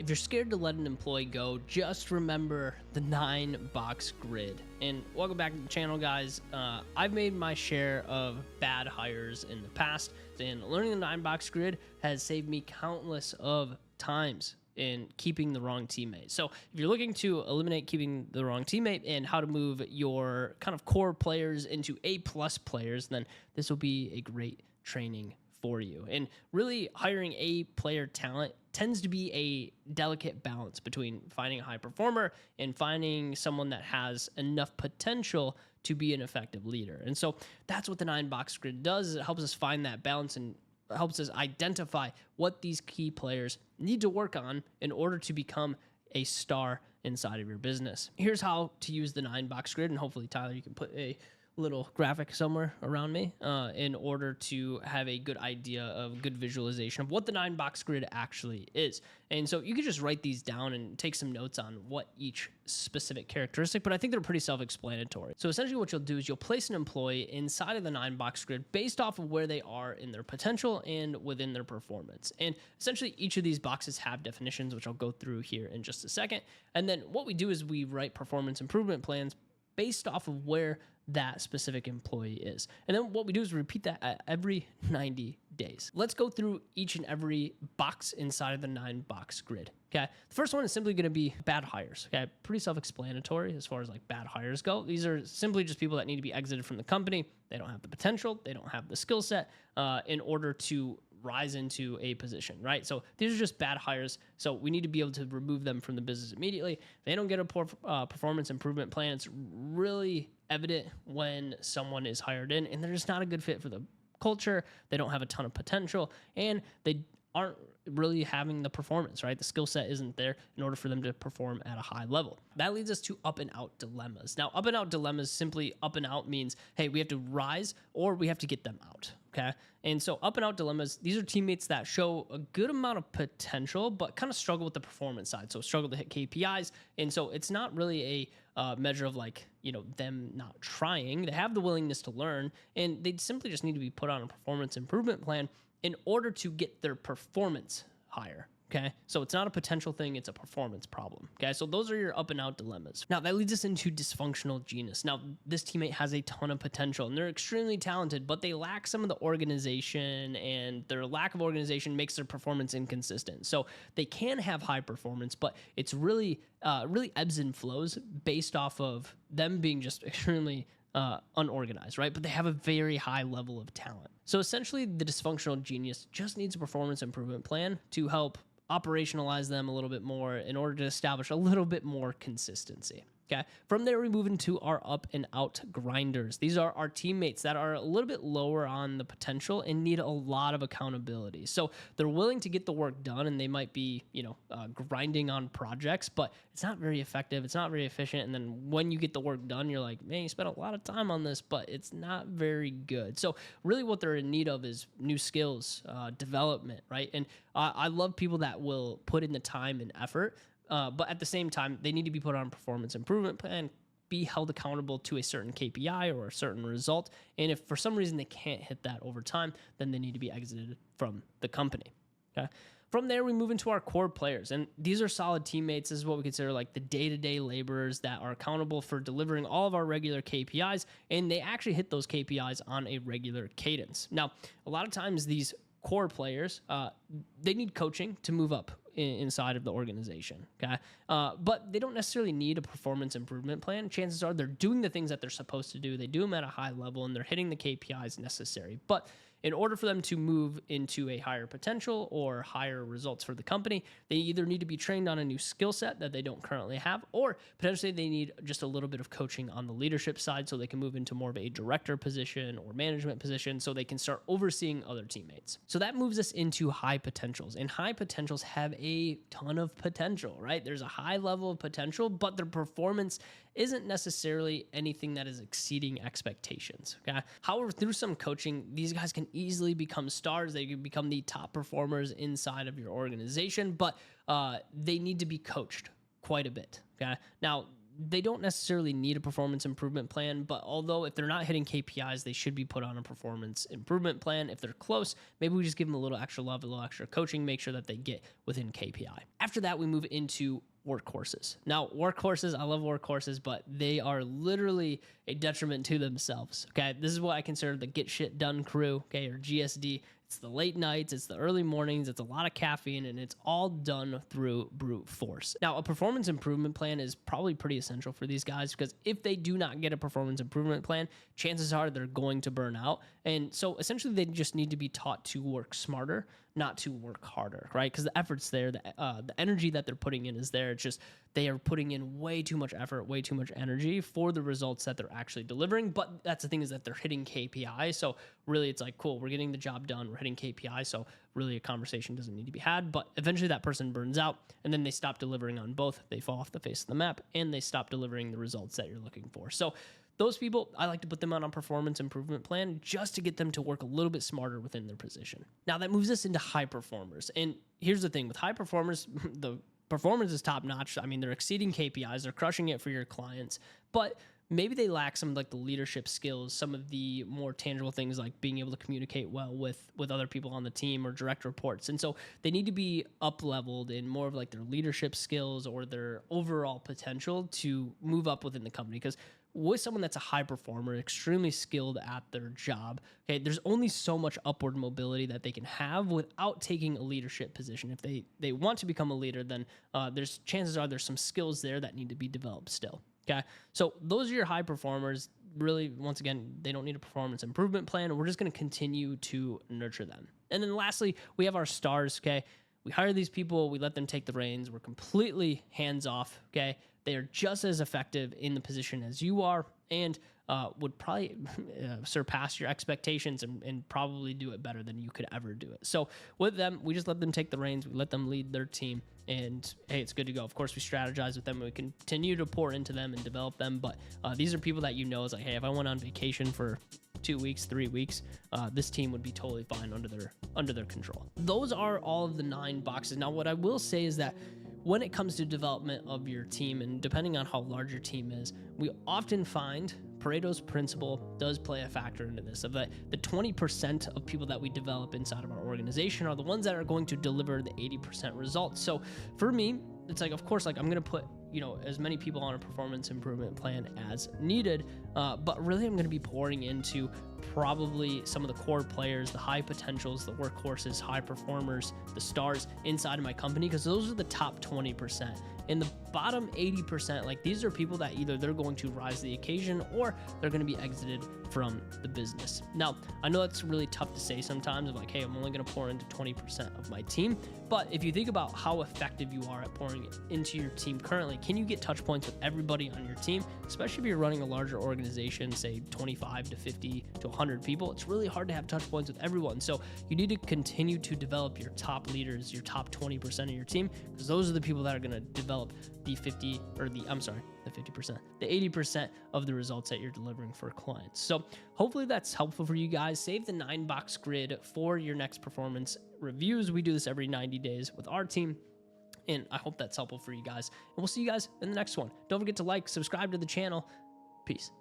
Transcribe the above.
If you're scared to let an employee go, just remember the 9-box grid. And welcome back to the channel, guys. I've made my share of bad hires in the past, and learning the 9-box grid has saved me countless of times in keeping the wrong teammate. So if you're looking to eliminate keeping the wrong teammate and how to move your kind of core players into A+ players, then this will be a great training for you. And really, hiring A player talent tends to be a delicate balance between finding a high performer and finding someone that has enough potential to be an effective leader. And so that's what the 9-box grid does. It helps us find that balance and helps us identify what these key players need to work on in order to become a star inside of your business. Here's how to use the 9-box grid, and hopefully, Tyler, you can put a little graphic somewhere around me in order to have a good idea of good visualization of what the 9-box grid actually is. And so you can just write these down and take some notes on what each specific characteristic, but I think they're pretty self-explanatory. So essentially what you'll do is you'll place an employee inside of the 9-box grid based off of where they are in their potential and within their performance. And essentially each of these boxes have definitions, which I'll go through here in just a second. And then what we do is we write performance improvement plans based off of where that specific employee is. And then what we do is repeat that at every 90 days. Let's go through each and every box inside of the 9-box grid. Okay. The first one is simply going to be bad hires. Okay. Pretty self-explanatory as far as like bad hires go. These are simply just people that need to be exited from the company. They don't have the potential. They don't have the skill set in order to rise into a position, right? So these are just bad hires. So we need to be able to remove them from the business immediately. If they don't get a poor performance improvement plan, it's really evident when someone is hired in and they're just not a good fit for the culture. They don't have a ton of potential and they aren't really having the performance, right? The skill set isn't there in order for them to perform at a high level. That leads us to up and out dilemmas. Now, up and out dilemmas, simply up and out means, hey, we have to rise or we have to get them out, okay? And so up and out dilemmas, these are teammates that show a good amount of potential, but kind of struggle with the performance side. So struggle to hit KPIs. And so it's not really a measure of like, you know, them not trying. They have the willingness to learn and they simply just need to be put on a performance improvement plan in order to get their performance higher, okay? So it's not a potential thing, it's a performance problem, okay? So those are your up and out dilemmas. Now, that leads us into dysfunctional genius. Now, this teammate has a ton of potential and they're extremely talented, but they lack some of the organization, and their lack of organization makes their performance inconsistent. So they can have high performance, but it's really ebbs and flows based off of them being just extremely unorganized, right? But they have a very high level of talent. So essentially, the dysfunctional genius just needs a performance improvement plan to help operationalize them a little bit more in order to establish a little bit more consistency. Okay. From there, we move into our up and out grinders. These are our teammates that are a little bit lower on the potential and need a lot of accountability. So they're willing to get the work done and they might be, grinding on projects, but it's not very effective. It's not very efficient. And then when you get the work done, you're like, man, you spent a lot of time on this, but it's not very good. So really what they're in need of is new skills, development, right? And I love people that will put in the time and effort. But at the same time, they need to be put on a performance improvement plan, be held accountable to a certain KPI or a certain result. And if for some reason they can't hit that over time, then they need to be exited from the company. Okay. From there, we move into our core players. And these are solid teammates. This is what we consider like the day-to-day laborers that are accountable for delivering all of our regular KPIs. And they actually hit those KPIs on a regular cadence. Now, a lot of times these core players, they need coaching to move up inside of the organization, okay? But they don't necessarily need a performance improvement plan. Chances are they're doing the things that they're supposed to do. They do them at a high level and they're hitting the KPIs necessary. But in order for them to move into a higher potential or higher results for the company, they either need to be trained on a new skill set that they don't currently have, or potentially they need just a little bit of coaching on the leadership side so they can move into more of a director position or management position so they can start overseeing other teammates. So that moves us into high potentials, and high potentials have a ton of potential, right? There's a high level of potential, but their performance isn't necessarily anything that is exceeding expectations, okay? However, through some coaching, these guys can easily become stars. They can become the top performers inside of your organization, but they need to be coached quite a bit, okay? Now, they don't necessarily need a performance improvement plan, but although if they're not hitting KPIs, they should be put on a performance improvement plan. If they're close, maybe we just give them a little extra love, a little extra coaching, make sure that they get within KPI. After that, we move into workhorses. Now, workhorses, I love workhorses, but they are literally a detriment to themselves. Okay, this is what I consider the get shit done crew, okay, or GSD. It's the late nights, it's the early mornings, it's a lot of caffeine, and it's all done through brute force. Now, a performance improvement plan is probably pretty essential for these guys, because if they do not get a performance improvement plan, chances are they're going to burn out. And so essentially they just need to be taught to work smarter, not to work harder, right? Because the effort's there, the energy that they're putting in is there. It's just they are putting in way too much effort, way too much energy for the results that they're actually delivering. But that's the thing, is that they're hitting KPI. So really it's like, cool, we're getting the job done, we're hitting KPI. So really a conversation doesn't need to be had. But eventually that person burns out, and then they stop delivering on both. They fall off the face of the map, and they stop delivering the results that you're looking for. So those people, I like to put them on a performance improvement plan just to get them to work a little bit smarter within their position. Now that moves us into high performers. And here's the thing with high performers, the performance is top notch. I mean, they're exceeding KPIs, they're crushing it for your clients, but maybe they lack some of like the leadership skills, some of the more tangible things like being able to communicate well with other people on the team or direct reports. And so they need to be up leveled in more of like their leadership skills or their overall potential to move up within the company. Because with someone that's a high performer, extremely skilled at their job, okay, there's only so much upward mobility that they can have without taking a leadership position. If they want to become a leader, then there's chances are there's some skills there that need to be developed still. Okay, so those are your high performers. Really, once again, they don't need a performance improvement plan. We're just going to continue to nurture them. And then lastly, we have our stars. Okay, we hire these people, we let them take the reins. We're completely hands off. Okay, they are just as effective in the position as you are, and would probably surpass your expectations and probably do it better than you could ever do it. So with them, we just let them take the reins. We let them lead their team, and hey, it's good to go. Of course, we strategize with them, and we continue to pour into them and develop them. But these are people that you know is like, hey, if I went on vacation for 2 weeks, 3 weeks, this team would be totally fine under their control. Those are all of the 9 boxes. Now, what I will say is that when it comes to development of your team, and depending on how large your team is, we often find Pareto's principle does play a factor into this, of the 20% of people that we develop inside of our organization are the ones that are going to deliver the 80% results. So for me, it's like, of course, like I'm going to put, as many people on a performance improvement plan as needed. But really I'm going to be pouring into probably some of the core players, the high potentials, the workhorses, high performers, the stars inside of my company, because those are the top 20%. In the bottom 80%, like these are people that either they're going to rise to the occasion or they're going to be exited from the business. Now, I know that's really tough to say sometimes, of like, hey, I'm only going to pour into 20% of my team. But if you think about how effective you are at pouring into your team currently, can you get touch points with everybody on your team? Especially if you're running a larger organization, say 25 to 50 to 100 people, it's really hard to have touch points with everyone. So you need to continue to develop your top leaders, your top 20% of your team, because those are the people that are going to develop the 50% the 80% of the results that you're delivering for clients. So hopefully that's helpful for you guys. Save the 9-box grid for your next performance reviews. We do this every 90 days with our team, and I hope that's helpful for you guys. And we'll see you guys in the next one. Don't forget to like, subscribe to the channel. Peace.